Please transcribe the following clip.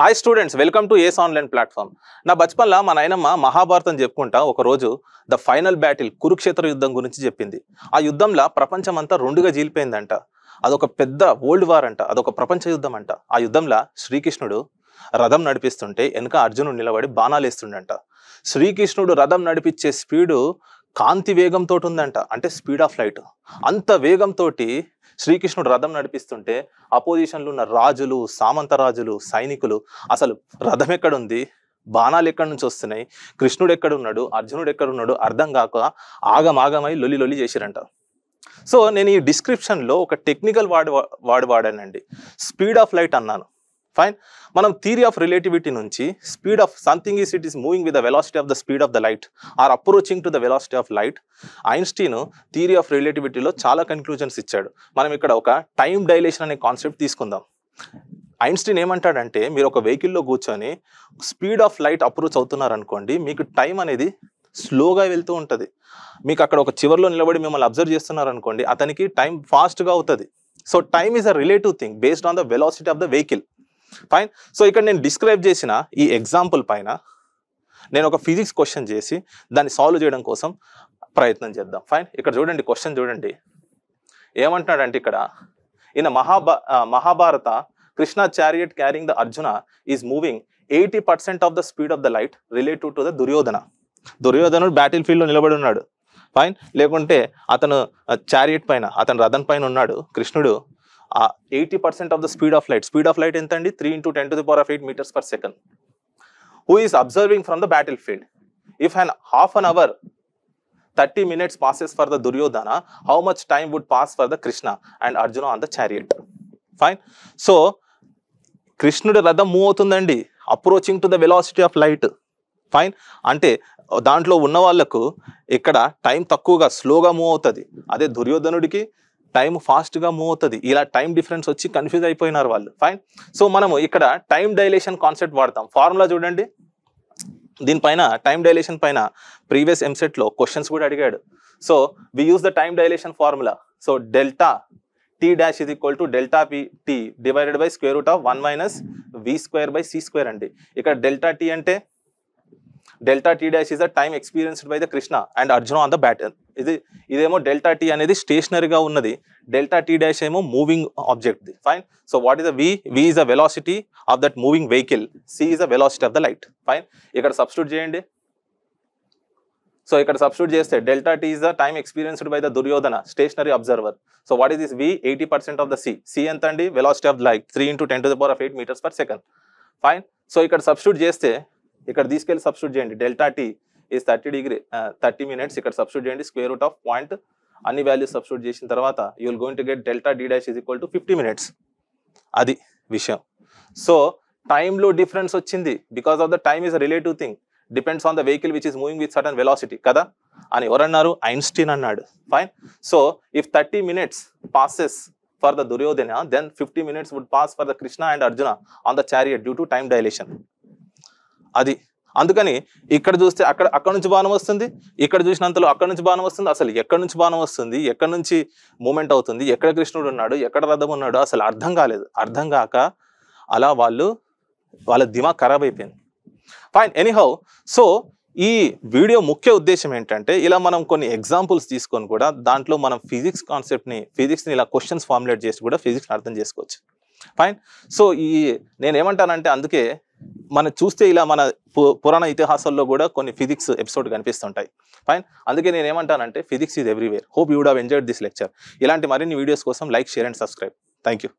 Hi students, welcome to ace online platform. నా బచ్పన్లా మా నాయనమ్మ మహాభారతం చెప్పుకుంటా ఒకరోజు ద ఫైనల్ బ్యాటిల్ కురుక్షేత్ర యుద్ధం గురించి చెప్పింది. ఆ యుద్ధంలో ప్రపంచం అంతా రెండుగా జీలిపోయిందంట. అదొక పెద్ద వరల్డ్ వార్ అంట, అదొక ప్రపంచ యుద్ధం అంట. ఆ యుద్ధంలో శ్రీకృష్ణుడు రథం నడిపిస్తుంటే వెనక అర్జునుడు నిలబడి బాణాలు వేస్తుండంట. శ్రీకృష్ణుడు రథం నడిపించే స్పీడు కాంతి వేగంతో ఉందంట, అంటే స్పీడ్ ఆఫ్ లైట్. అంత వేగంతో శ్రీకృష్ణుడు రథం నడిపిస్తుంటే అపోజిషన్లో ఉన్న రాజులు, సామంత రాజులు, సైనికులు అసలు రథం ఎక్కడుంది, బాణాలు ఎక్కడి నుంచి వస్తున్నాయి, కృష్ణుడు ఎక్కడున్నాడు, అర్జునుడు ఎక్కడున్నాడు అర్థం కాక ఆగమాగమై లొల్లి చేసిరంట. సో నేను ఈ డిస్క్రిప్షన్లో ఒక టెక్నికల్ వాడానండి, స్పీడ్ ఆఫ్ లైట్ అన్నాను. ఫైన్. మనం థియరీ ఆఫ్ రిలేటివిటీ నుంచి speed of something is it is moving with the velocity of the speed of the light or approaching to the velocity of light. Einstein theory of రిలేటివిటీలో చాలా conclusions ఇచ్చాడు. మనం ఇక్కడ ఒక time dilation అనే concept తీసుకుందాం. Einstein ఏమంటాడంటే, మీరు ఒక వెహికల్లో కూర్చొని స్పీడ్ ఆఫ్ లైట్ అప్రోచ్ అవుతున్నారు అనుకోండి, మీకు టైం అనేది స్లోగా వెళ్తూ ఉంటుంది. మీకు అక్కడ ఒక చివర్లో నిలబడి మిమ్మల్ని అబ్జర్వ్ చేస్తున్నారు అనుకోండి, అతనికి టైం ఫాస్ట్గా అవుతుంది. So time is a relative thing based on the velocity of the vehicle. Fine. So ఇక్కడ నేను డిస్క్రైబ్ చేసిన ఈ ఎగ్జాంపుల్ పైన నేను ఒక ఫిజిక్స్ క్వశ్చన్ చేసి దాన్ని సాల్వ్ చేయడం కోసం ప్రయత్నం చేద్దాం. ఫైన్. ఇక్కడ చూడండి, క్వశ్చన్ చూడండి ఏమంటున్నాడంటే, ఇక్కడ in Mahabharata Krishna chariot carrying the Arjuna is moving 80% of the speed of the light relative to the Duryodhana. దుర్యోధనుడు బ్యాటిల్ ఫీల్డ్లో నిలబడి ఉన్నాడు. ఫైన్. లేకుంటే అతను చారియట్ పైన, అతను రథం పైన ఉన్నాడు. కృష్ణుడు 80% of the speed of light. Speed of light ఎంత అండి? 3 × 10⁸ meters per second. Who is observing from the battlefield? If an half an hour 30 minutes passes for the Duryodhana, how much time would pass for the Krishna and Arjuna on the chariot? Fine. So కృష్ణుడి రథం move అవుతుందండి, approaching to the velocity of light. Fine. అంటే దాంట్లో ఉన్న వాళ్ళకు ఇక్కడ time తక్కువగా స్లోగా మూవ్ అవుతుంది. అదే దుర్యోధనుడికి టైం ఫాస్ట్గా మూవ్ అవుతుంది. ఇలా టైం డిఫరెన్స్ వచ్చి కన్ఫ్యూజ్ అయిపోయినారు వాళ్ళు. ఫైన్. సో మనము ఇక్కడ టైం డైలేషన్ కాన్సెప్ట్ వాడతాం. ఫార్ములా చూడండి, దీనిపైన టైం డైలేషన్ పైన ప్రీవియస్ ఎంసెట్లో క్వశ్చన్స్ కూడా అడిగాడు. So we use the time dilation formula. So delta T dash is equal to delta P T divided by square root of 1 - v²/c² అండి. ఇక్కడ delta T అంటే delta T dash is the time experienced by the Krishna and Arjuna on the battle. ఇదేమో డెల్టా టీ అనేది స్టేషనరీగా ఉన్నది, delta T dash ఏమో moving object. Fine. So what is the V? V is the velocity of that moving vehicle, C is the velocity of the light. Fine. ఇక్కడ substitute చేయండి. So ఇక్కడ సబ్స్టిట్యూట్ చేస్తే delta T is the time experienced by the Duryodhana stationary observer. So what is this? V 80% of the C ఎంత అండి? Velocity of light 3 × 10⁸ meters per second. Fine. So ఇక్కడ substitute చేస్తే, ఇక్కడ తీసుకెళ్ళి సబ్స్టిట్యూట్ చేయండి. Delta T is 30 minutes. ఇక్కడ substitute చేయండి square root of point, అన్ని వాల్యూస్ సబ్స్టిట్యూట్ చేసిన తర్వాత you will going to get delta D dash is equal to 50 minutes. అది విషయం. సో టైంలో డిఫరెన్స్ వచ్చింది because of the time is a relative thing, depends on the vehicle which is moving with certain velocity కదా అని ఎవరన్నారు? Einstein అన్నాడు. Fine. So if 30 minutes passes for the Duryodhana, then 50 minutes would pass for the Krishna and Arjuna on the chariot due to time dilation. అది అందుకని ఇక్కడ చూస్తే అక్కడ నుంచి బాణం వస్తుంది, ఇక్కడ చూసినంతలో అక్కడ నుంచి బాణం వస్తుంది. అసలు ఎక్కడి నుంచి బాణం వస్తుంది, ఎక్కడి నుంచి మూమెంట్ అవుతుంది, ఎక్కడ కృష్ణుడు ఉన్నాడు, ఎక్కడ రథం ఉన్నాడు అసలు అర్థం కాలేదు. అర్థం కాక అలా వాళ్ళ దిమాగ్ ఖరాబ్ అయిపోయింది. ఫైన్. ఎనీహౌ, సో ఈ వీడియో ముఖ్య ఉద్దేశం ఏంటంటే, ఇలా మనం కొన్ని ఎగ్జాంపుల్స్ తీసుకొని కూడా దాంట్లో మనం ఫిజిక్స్ని ఇలా క్వశ్చన్స్ ఫార్ములేట్ చేసి కూడా ఫిజిక్స్ని అర్థం చేసుకోవచ్చు. ఫైన్. సో నేనేమంటానంటే, అందుకే మనం చూస్తే ఇలా మన పురాణ ఇతిహాసాల్లో కూడా కొన్ని ఫిజిక్స్ ఎపిసోడ్ కనిపిస్తుంటాయి. ఫైన్. అందుకే నేను ఏమంటానంటే, physics is everywhere. Hope you would have enjoyed this lecture. ఇలాంటి మరిన్ని వీడియోస్ కోసం like, share and subscribe. Thank you.